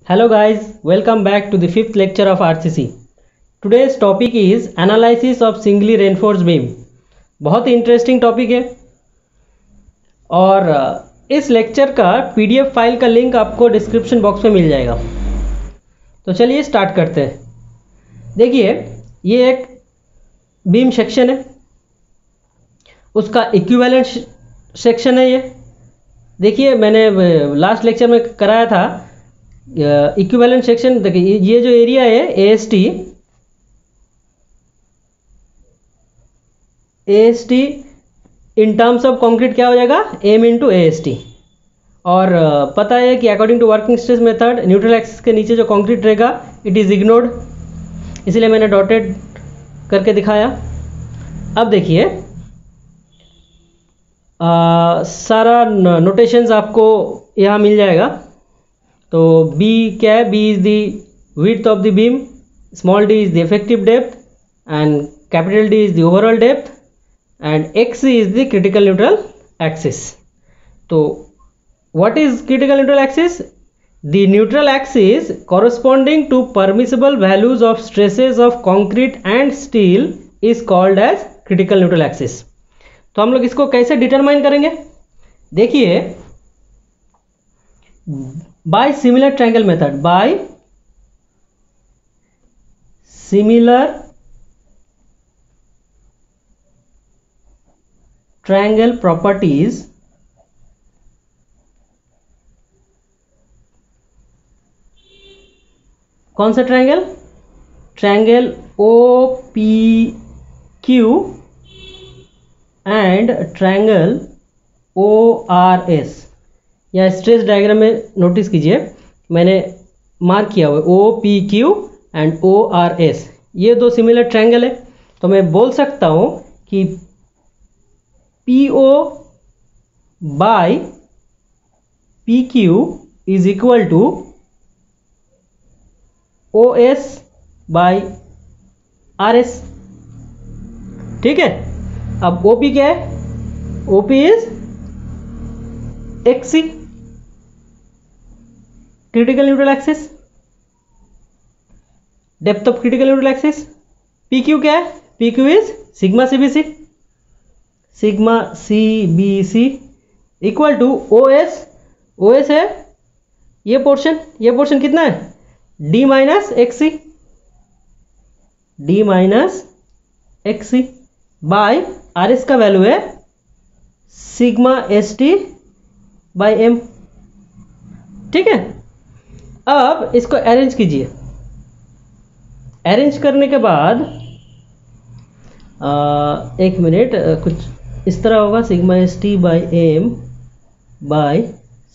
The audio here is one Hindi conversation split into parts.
Hello guys, welcome back to the fifth lecture of RCC. Today's topic is analysis of singly reinforced beam. बहुत ही इंटरेस्टिंग टॉपिक है और इस लेक्चर का पीडीएफ फाइल का लिंक आपको डिस्क्रिप्शन बॉक्स में मिल जाएगा। तो चलिए स्टार्ट करते हैं। देखिए ये एक बीम सेक्शन है, उसका इक्विवेलेंट सेक्शन है। ये देखिए मैंने लास्ट लेक्चर में कराया था इक्विवेलेंट सेक्शन। देखिए ये जो एरिया है AST in terms of concrete क्या हो जाएगा, M इंटू AST। और पता है कि according to working stress method neutral axis के नीचे जो कंक्रीट रहेगा इट इज़ इग्नोर्ड, इसलिए मैंने डॉटेड करके दिखाया। अब देखिए सारा नोटेशंस आपको यहाँ मिल जाएगा। तो B क्या है, B is the width of the beam, small d is the effective depth and capital D is the overall depth and XC is the critical neutral axis. So what is critical neutral axis? The neutral axis corresponding to permissible values of stresses of concrete and steel is called as critical neutral axis. तो हम लोग इसको कैसे डिटरमाइन करेंगे, देखिए by similar triangle method, by similar triangle properties कौन सा triangle, triangle OPQ and triangle ORS। या स्ट्रेस डायग्राम में नोटिस कीजिए मैंने मार्क किया हुआ OPQ एंड ORS, ये दो सिमिलर ट्रायंगल है। तो मैं बोल सकता हूं कि PO by PQ is equal to OS by RS। ठीक है, अब OP क्या है, OP is XC critical neutral axis, depth of critical neutral axis। PQ क्या है, PQ is sigma CBC, sigma CBC equal to OS है ये पोर्शन कितना है, D minus XC by RS का वैल्यू है सिग्मा ST बाय M। ठीक है, अब इसको अरेंज कीजिए। अरेंज करने के बाद एक मिनट, कुछ इस तरह होगा, sigma ST by M by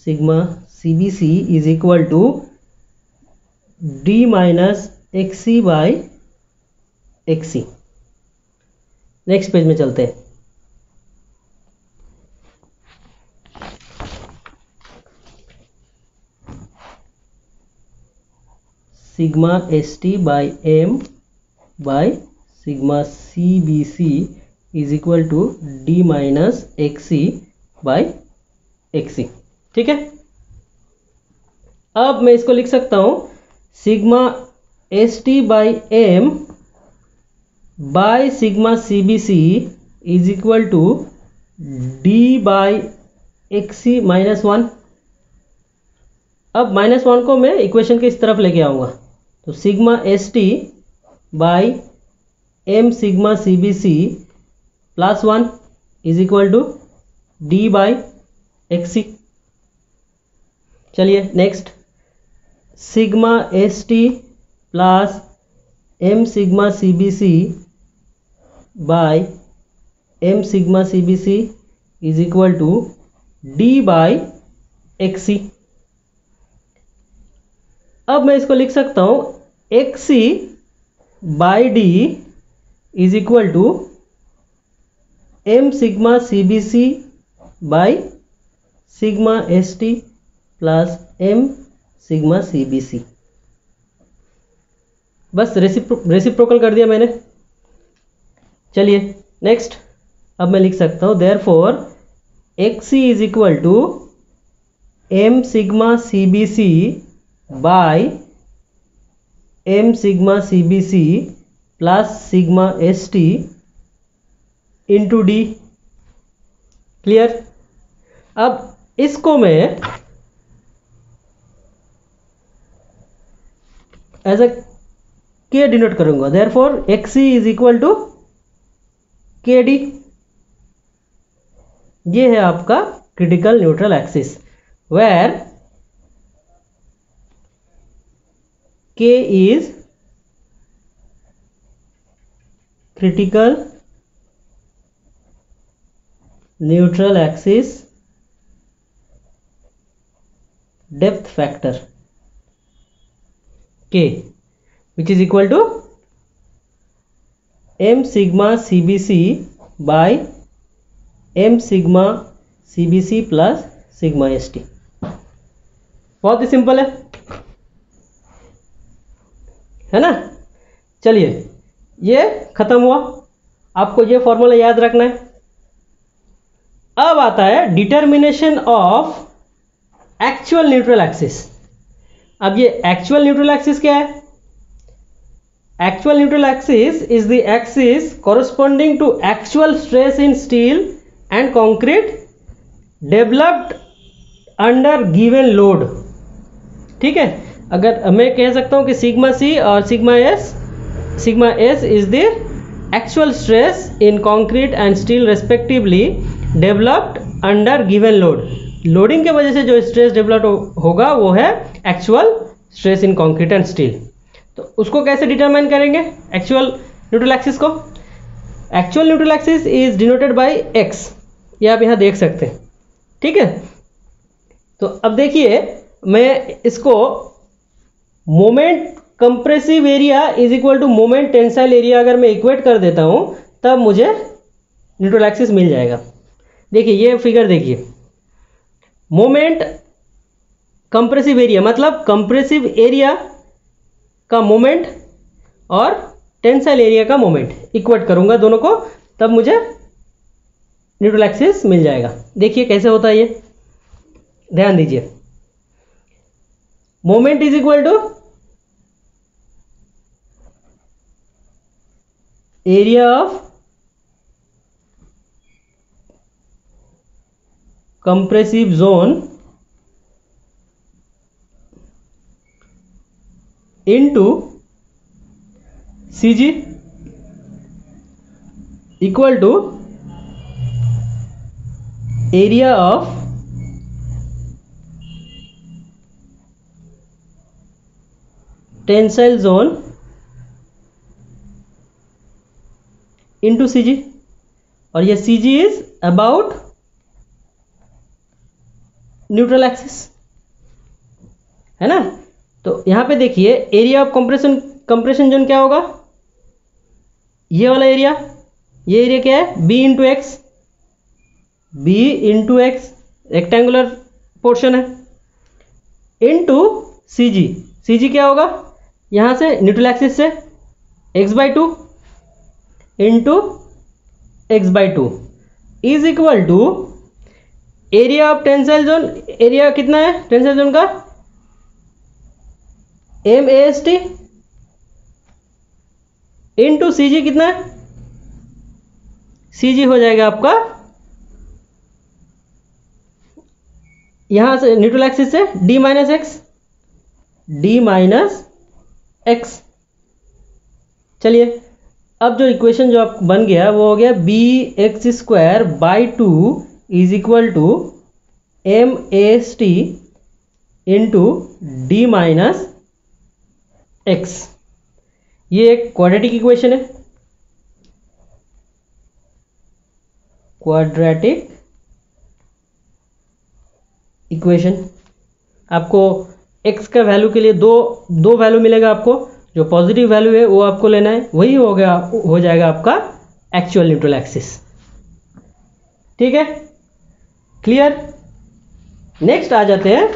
sigma CBC is equal to D minus XC by XC। Next page में चलते हैं। Sigma ST by M by sigma CBC is equal to D minus XC by XC। ठीक है, अब मैं इसको लिख सकता हूं sigma ST by M by sigma CBC is equal to D by XC minus 1। अब माइनस 1 को मैं इक्वेशन के इस तरफ लेके आऊंगा, तो sigma ST by M sigma CBC plus 1 is equal to D by XC। चलिए next, sigma ST plus M sigma CBC by M sigma CBC is equal to D by XC। अब मैं इसको लिख सकता हूं XC by D is equal to M sigma CBC by sigma ST plus M sigma CBC। बस रेसिप्रोकल कर दिया मैंने। चलिए नेक्स्ट, अब मैं लिख सकता हूँ therefore XC is equal to M sigma CBC by m sigma CBC plus sigma ST into D. Clear? अब इसको मैं एज अ के डिनोट करूंगा, therefore XC is equal to KD। ये है आपका critical neutral axis where K is critical neutral axis depth factor K, which is equal to m sigma CBC by m sigma CBC plus sigma ST। बहुत ही सिंपल है ना? चलिए, ये खत्म हुआ। आपको ये फॉर्मूला याद रखना है। अब आता है determination of actual neutral axis. अब ये एक्चुअल न्यूट्रल एक्सिस क्या है? Actual neutral axis is the axis corresponding to actual stress in steel and concrete developed under given load. ठीक है, अगर मैं कह सकता हूं कि सिग्मा सी और sigma S is the actual stress in concrete and steel respectively developed under given load. Loading के वजह से जो स्ट्रेस डेवलप होगा वो है actual stress in concrete and steel. तो उसको कैसे डिटरमाइन करेंगे एक्चुअल न्यूट्रल एक्सिस को? Actual neutral axis is denoted bye x, ये आप यहाँ देख सकते हैं। ठीक है, तो अब देखिए मैं इसको moment compressive area is equal to moment tensile area अगर मैं इक्वेट कर देता हूँ तब मुझे न्यूट्रल एक्सिस मिल जाएगा। देखिए ये फिगर देखिए, मोमेंट कंप्रेसिव एरिया मतलब कंप्रेसिव एरिया का मोमेंट और टेंसाइल एरिया का मोमेंट इक्वेट करूंगा दोनों को, तब मुझे न्यूट्रल एक्सिस मिल जाएगा। देखिए कैसे होता है ये, ध्यान दीजिए। Moment is equal to area of compressive zone into CG equal to area of tensile zone into CG, और ये CG is about neutral axis, है ना? तो यहां पे देखिए एरिया ऑफ कंप्रेशन जोन क्या होगा? ये वाला एरिया, ये एरिया क्या है? B into x, B into x rectangular portion है, इंटू CG। CG क्या होगा? यहां से न्यूट्रल एक्सिस से x/2 into x/2 is equal to area of tensile zone. एरिया कितना है टेंसाइल जोन का? MAST इंटू CG कितना है? CG हो जाएगा आपका यहां से न्यूट्रल एक्सिस से D माइनस एक्स। चलिए अब जो इक्वेशन जो आप बन गया वो हो गया bx²/2 is equal to MAST into D minus X. ये एक क्वाड्रेटिक इक्वेशन है, क्वाड्रेटिक इक्वेशन। आपको x का वैल्यू के लिए दो वैल्यू मिलेगा आपको, जो पॉजिटिव वैल्यू है वो आपको लेना है, वही हो जाएगा आपका एक्चुअल न्यूट्रल एक्सिस। ठीक है, क्लियर? नेक्स्ट आ जाते हैं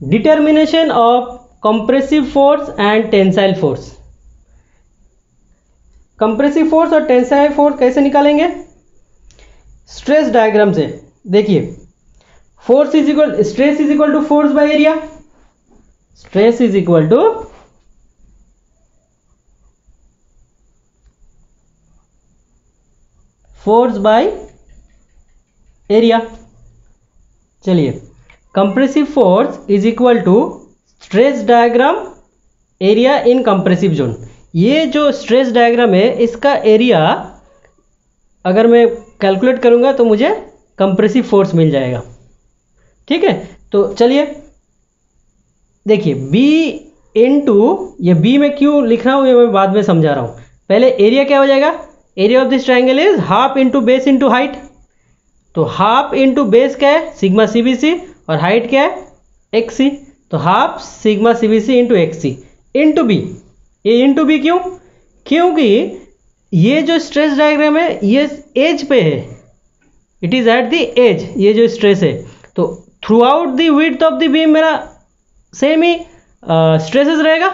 determination of compressive force and tensile force. Compressive force और टेंसाइल फोर्स कैसे निकालेंगे? स्ट्रेस डायग्राम से। देखिए force is equal stress is equal to force by area, stress is equal to force by area. चलिए, compressive force is equal to stress diagram area in compressive zone. ये जो स्ट्रेस डायग्राम है इसका एरिया अगर मैं कैलकुलेट करूंगा तो मुझे कंप्रेसिव फोर्स मिल जाएगा। ठीक है, तो चलिए देखिए, B इंटू, ये B में क्यों लिख रहा हूँ ये मैं बाद में समझा रहा हूँ। पहले एरिया क्या हो जाएगा, area of this triangle is half into base into height. तो हाफ इंटू बेस क्या है, सिग्मा CBC, और हाइट क्या है, XC। तो half sigma CBC into XC into B। ये इंटू B क्यों, क्योंकि ये जो स्ट्रेस डायग्राम है ये एज पे है, it is at the edge, ये जो स्ट्रेस है। तो throughout the width of the beam मेरा सेम ही स्ट्रेसेस रहेगा,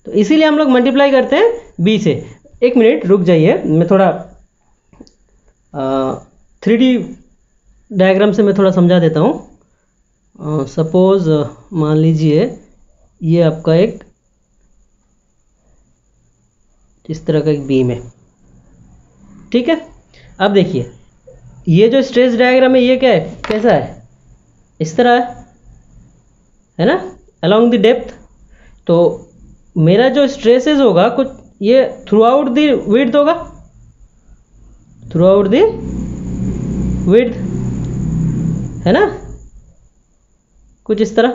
तो इसीलिए हम लोग मल्टीप्लाई करते हैं B से। एक मिनट रुक जाइए, मैं थोड़ा 3D डायग्राम से मैं थोड़ा समझा देता हूँ। सपोज मान लीजिए ये आपका एक इस तरह का एक बीम है। ठीक है, अब देखिए ये जो स्ट्रेस डायग्राम है ये क्या है, कैसा है, इस तरह है ना, अलोंग द डेप्थ। तो मेरा जो स्ट्रेसेस होगा कुछ ये थ्रू आउट द विड्थ होगा, थ्रू आउट द विड्थ, है ना, कुछ इस तरह।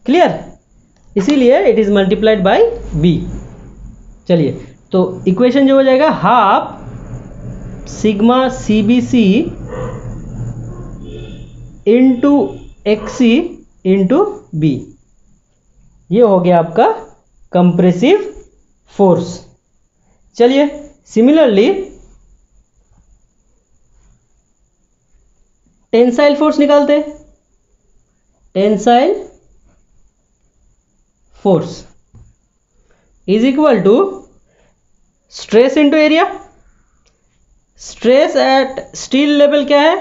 क्लियर, इसीलिए it is multiplied by B। चलिए, तो इक्वेशन जो हो जाएगा half sigma CBC into XC into B, ये हो गया आपका कंप्रेसिव फोर्स। चलिए सिमिलरली टेंसाइल फोर्स निकालते हैं। Tensile force is equal to stress into area. Stress at steel level क्या है,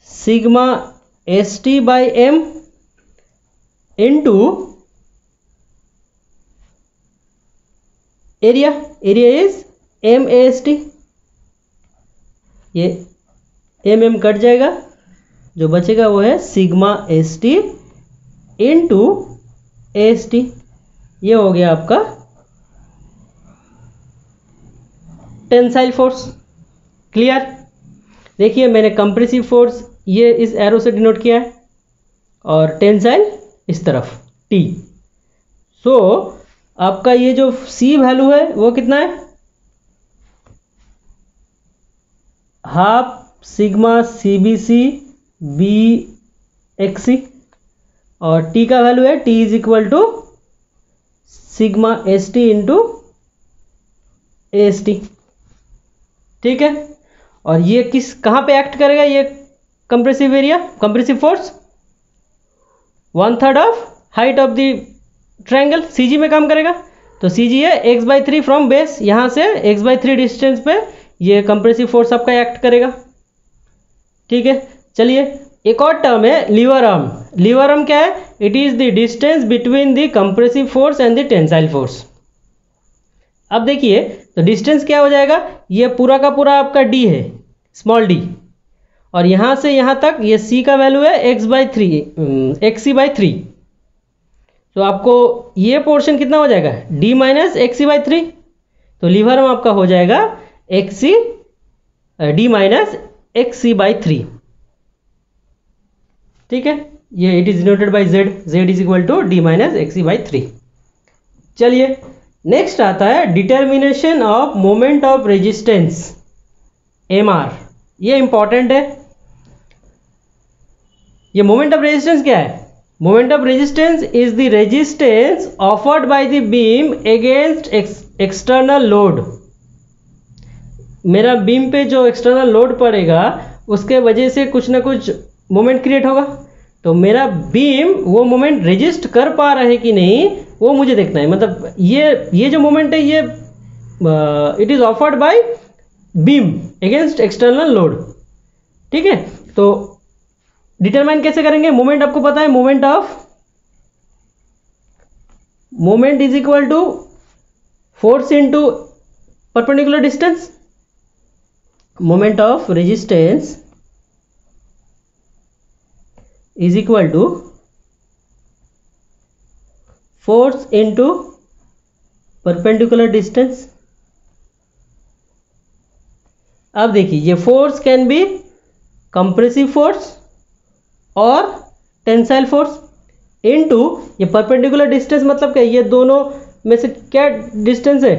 sigma ST by M into area, area is MAST। ये MM कट जाएगा, जो बचेगा वो है सिग्मा ST इंटू AST। ये हो गया आपका टेंसाइल फोर्स। क्लियर, देखिए मैंने कंप्रेसिव फोर्स ये इस एरो से डिनोट किया है और टेंसाइल इस तरफ T। सो आपका ये जो C वैल्यू है वो कितना है, हाफ सिग्मा CBC BXC, और T का वैल्यू है T is equal to sigma ST into AST। ठीक है, और ये किस कहाँ पे एक्ट करेगा, ये compressive area, compressive force 1/3 of height of the triangle CG में काम करेगा। तो CG है x/3 फ्रॉम बेस, यहाँ से x/3 डिस्टेंस पे ये कंप्रेसिव फोर्स आपका एक्ट करेगा। ठीक है, चलिए एक और टर्म है लीवर आर्म। लीवर आर्म क्या है, it is the distance between the compressive force and the tensile force. अब देखिए तो डिस्टेंस क्या हो जाएगा, ये पूरा का पूरा आपका D है, स्मॉल d, और यहाँ से यहाँ तक ये C का वैल्यू है XC/3। तो आपको ये पोर्शन कितना हो जाएगा, D माइनस XC/3। तो लीवर आर्म आपका हो जाएगा D माइनस XC/3। ठीक है, ये it is denoted by Z is equal to D minus XC/3। चलिए नेक्स्ट आता है determination of moment of resistance MR। ये इंपॉर्टेंट है। ये मोमेंट ऑफ रेजिस्टेंस क्या है, moment of resistance is the resistance offered by the beam against external load. मेरा बीम पे जो एक्सटर्नल लोड पड़ेगा उसके वजह से कुछ ना कुछ मोमेंट क्रिएट होगा। तो मेरा बीम वो मोमेंट रेजिस्ट कर पा रहा है कि नहीं वो मुझे देखना है। मतलब ये जो मोमेंट है ये it is offered by beam against external load. ठीक है, तो डिटरमाइन कैसे करेंगे? मोमेंट आपको पता है, moment is equal to force into perpendicular distance. Moment of resistance is equal to force into perpendicular distance. अब देखिए, ये force can be compressive force और टेंसाइल फोर्स इनटू ये परपेंडिकुलर डिस्टेंस मतलब क्या? ये दोनों में से क्या डिस्टेंस है?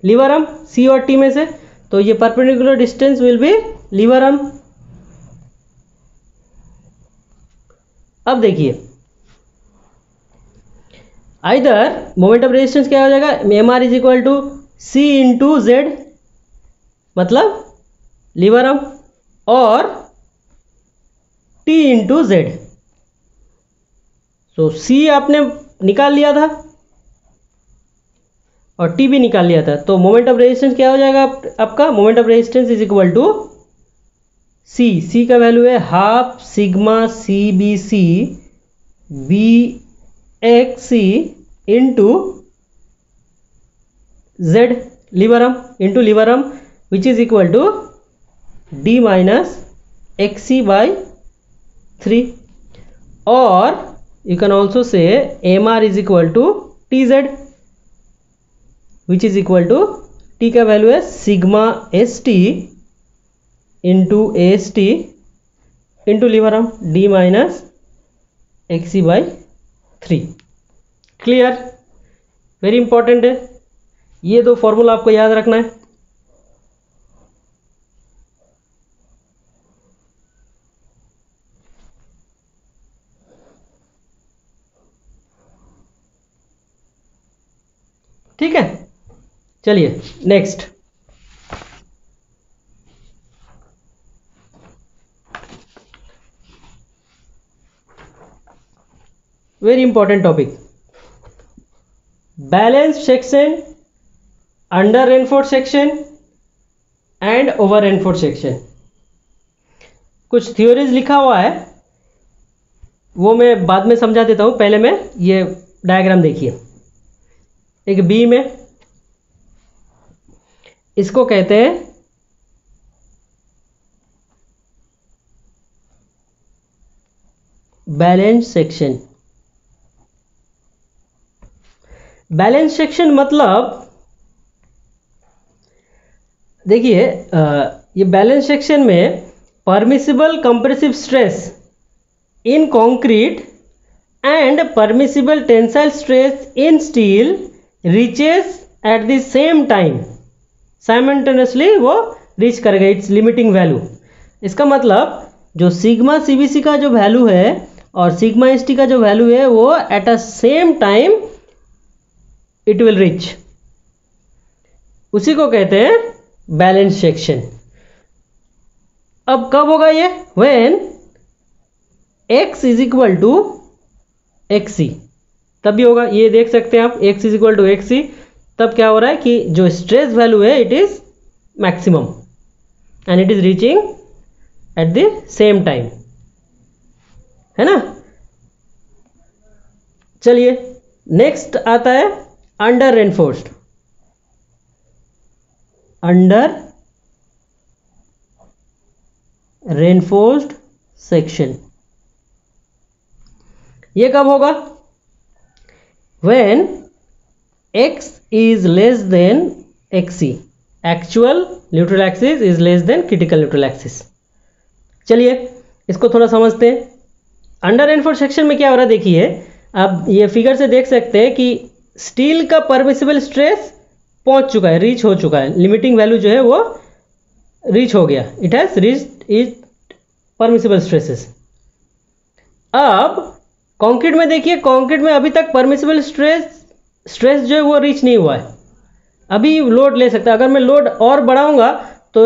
लीवर आर्म, सी और टी में से, तो ये perpendicular distance will be lever arm. अब देखिए, आइदर मोमेंट ऑफ रेजिस्टेंस क्या हो जाएगा? M R is equal to C into Z, मतलब लीवर आर्म, और टी इंटू जेड। तो सी आपने निकाल लिया था और टी भी निकाल लिया था, तो मोमेंट ऑफ रेजिस्टेंस क्या हो जाएगा आपका? Moment of resistance is equal to C का वैल्यू है half sigma C B C B X C into Z lever arm into lever arm, which is equal to D minus X C by 3, और you can also say mr is equal to tz, which is equal to t का वैल्यू है sigma S T into S T into lever arm D minus X C by 3। Clear? Very important है, ये दो फॉर्मूला आपको याद रखना है। ठीक है, चलिए next. Very important topic, balance section, under reinforce section and over reinforce section. कुछ थ्योरीज लिखा हुआ है, वो मैं बाद में समझा देता हूं, पहले मैं ये डायग्राम देखिए। एक बीम है, इसको कहते हैं बैलेंस सेक्शन। बैलेंस सेक्शन मतलब देखिए, ये बैलेंस सेक्शन में permissible compressive stress in concrete and permissible tensile stress in steel reaches eight the same time, simultaneously वो रीच करेगा इट्स लिमिटिंग वैल्यू। इसका मतलब जो सिग्मा सीबीसी का जो वैल्यू है और सिग्मा एसटी का जो वैल्यू है वो at a same time it will reach, उसी को कहते हैं बैलेंस सेक्शन। अब कब होगा ये? When x is equal to X C, तभी होगा। ये देख सकते हैं आप, x is equal to X C, तब क्या हो रहा है कि जो स्ट्रेस वैल्यू है it is maximum and it is reaching at the same time, है ना। चलिए नेक्स्ट आता है under reinforced. Under reinforced section, ये कब होगा? When x is less than xc, actual neutral axis is less than critical neutral axis. चलिए इसको थोड़ा समझते हैं। अंडर रेनफोर्स्ड सेक्शन में क्या हो रहा है, देखिए आप ये फिगर से देख सकते हैं कि स्टील का परमिसिबल स्ट्रेस पहुंच चुका है, रीच हो चुका है, लिमिटिंग वैल्यू जो है वो रीच हो गया, it has reached it permissible stresses. अब कंक्रीट में देखिए, कंक्रीट में अभी तक परमिसिबल स्ट्रेस जो है वो रीच नहीं हुआ है, अभी लोड ले सकता है। अगर मैं लोड और बढ़ाऊंगा तो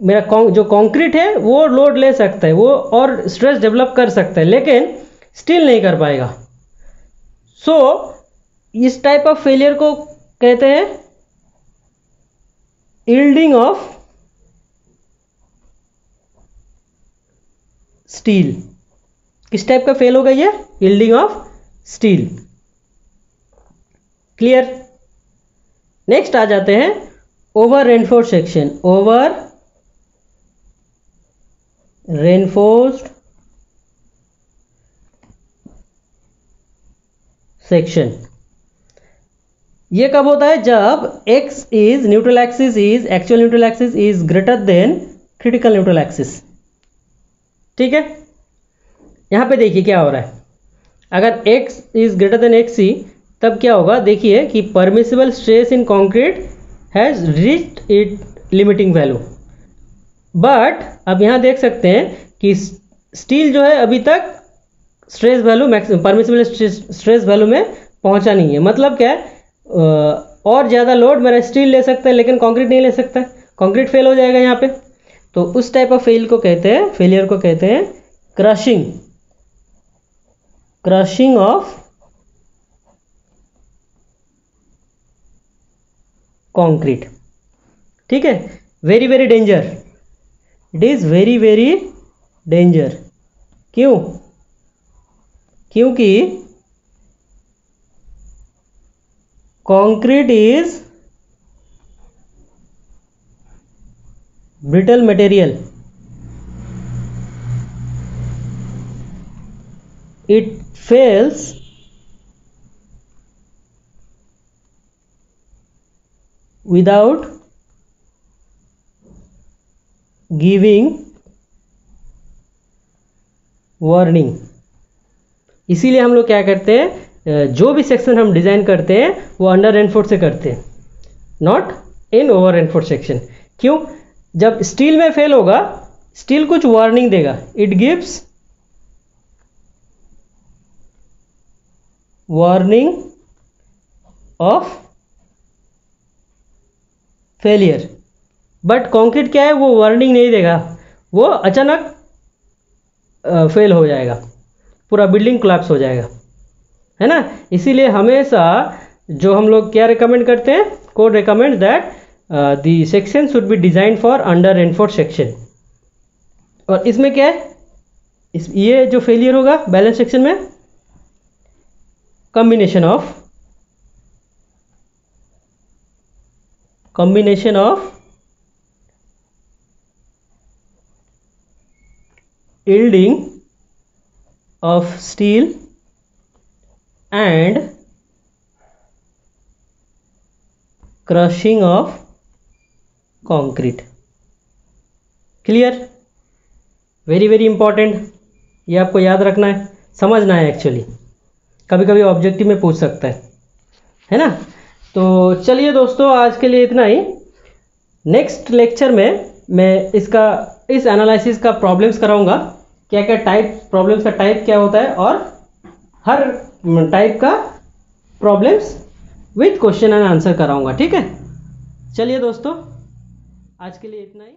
मेरा जो कंक्रीट है वो लोड ले सकता है, वो और स्ट्रेस डेवलप कर सकता है, लेकिन स्टील नहीं कर पाएगा। सो इस टाइप ऑफ फेलियर को कहते हैं यील्डिंग ऑफ स्टील। किस टाइप का फेल होगा ये? Yielding of steel. Clear. Next आ जाते हैं over reinforced section. Over reinforced section ये कब होता है? जब x is neutral axis is actual neutral axis is greater than critical neutral axis. ठीक है, यहां पे देखिए क्या हो रहा है। अगर x is greater then xc तब क्या होगा? देखिए कि permissible stress in concrete has reached it limiting value. But अब यहां देख सकते हैं कि स्टील जो है अभी तक stress value permissible stress value में पहुंचा नहीं है। मतलब क्या है? और ज़्यादा लोड मेरा स्टील ले सकता है लेकिन कंक्रीट नहीं ले सकता है, कंक्रीट फेल हो जाएगा यहाँ पे। तो उस टाइप ऑफ फेलियर को कहते हैं क्रशिंग ऑफ कंक्रीट। ठीक है, very very danger, it is very very danger. क्यों? क्योंकि concrete is brittle material. It fails without giving warning. इसीलिए हम लोग क्या करते हैं, जो भी सेक्शन हम डिज़ाइन करते हैं वो अंडर रेनफोर्स से करते हैं, not in over reinforce section. क्यों? जब स्टील में फेल होगा, स्टील कुछ वार्निंग देगा, it gives warning of failure. But concrete क्या है, वो वार्निंग नहीं देगा, वो अचानक फेल हो जाएगा, पूरा बिल्डिंग कोलैप्स हो जाएगा, है ना। इसीलिए हमेशा जो हम लोग क्या रिकमेंड करते हैं, code recommend that the section should be design for under reinforced section. और इसमें क्या है, ये जो फेलियर होगा बैलेंस सेक्शन में, combination of yielding of steel and crushing of concrete। Clear? Very very important, ये आपको याद रखना है, समझना है। एक्चुअली कभी कभी ऑब्जेक्टिव में पूछ सकता है ना। तो चलिए दोस्तों, आज के लिए इतना ही। नेक्स्ट लेक्चर में मैं इस एनालिसिस का प्रॉब्लम्स कराऊंगा, क्या क्या प्रॉब्लम्स का टाइप क्या होता है, और हर टाइप का problems with question and answer कराऊंगा। ठीक है, चलिए दोस्तों, आज के लिए इतना ही।